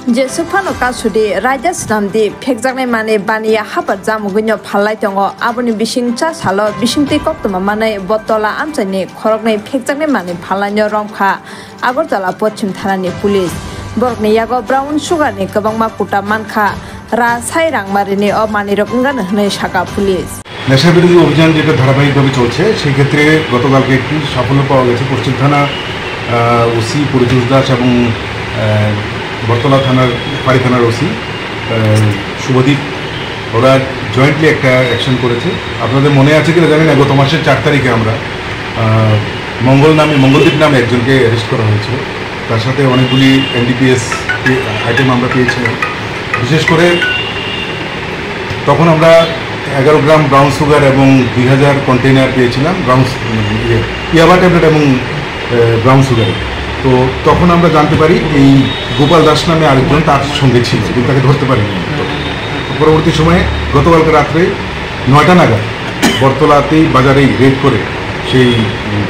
जेसुफानो कासुदि राजा स्नामदि फेकजाकनाय माने बानिया हाबाद जामुगैनो फाललाय दङ आबुनि बिसिंचा सालो बिसिंति कक्तमा माने बतला आमचाइनि खरगनाय फेकजाकनाय माने फाललायनो रंखा आगरतला पश्चिम थानानि पुलिस बरकनि यागो ब्राउन सुगारनि गोबांमा कुटा मानखा रा साइरांमारिनि अमानिरक गानो होनाय साका पुलिस নেশা বিরোধী অভিযান যেটা ধারাবাহিকভাবে চলছে সেই ক্ষেত্রে গতকালকে একটি সাফল্য পাওয়া গেছে পশ্চিম থানা ওসি পরিতোষ দাস এবং বরতলা থানার পাড়ি থানার ওসি শুভদীপ ওরা জয়েন্টলি একটা অ্যাকশন করেছে। আপনাদের মনে আছে কিনা জানি না, গত মাসের 4 তারিখে আমরা মঙ্গলদ্বীপ নামে একজনকে অ্যারেস্ট করা হয়েছিল। তার সাথে অনেকগুলি এনডিপিএস আইটেম আমরা পেয়েছিলাম। বিশেষ করে তখন আমরা 11 গ্রাম ব্রাউন সুগার এবং 2000 কন্টেইনার পেয়েছিলাম ইয়াবা ট্যাবলেট এবং ব্রাউন সুগার। তো তখন আমরা জানতে পারি এই গোপাল দাস নামে আরেকজন তার সঙ্গে ছিল, কিন্তু তাকে ধরতে পারিনি। পরবর্তী সময়ে গতকালকে রাত্রে 9টা নাগাদ বরতলাতেই বাজারেই রেড করে সেই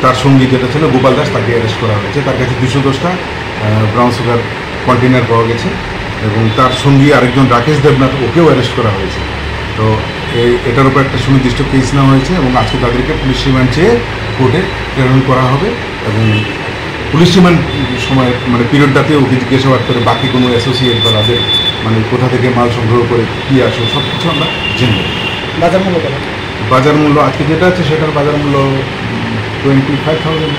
তার সঙ্গী যেটা ছিল গোপাল দাস তাকে অ্যারেস্ট করা হয়েছে। তার কাছে 210টা ব্রাউন সুগার কন্টেইনার পাওয়া গেছে এবং তার সঙ্গী আরেকজন রাকেশ দেবনাথ, ওকেও অ্যারেস্ট করা হয়েছে। তো এটার উপর একটা সুনির্দিষ্ট কেস নেওয়া হয়েছে এবং আজকে তাদেরকে পুলিশ রিমান্ড চেয়ে কোর্টে প্রেরণ করা হবে এবং পুলিশ রিমান্ড সময় মানে পিরিয়ডটাতেও জিজ্ঞাসাবাদ করে বাকি কোনো অ্যাসোসিয়েট বা তাদের মানে কোথা থেকে মাল সংগ্রহ করে কী আসে সব কিছু আমরা জেনে। বাজার মূল্য বাজার মূল্য আজকে যেটা আছে সেটার বাজার মূল্য 25,000।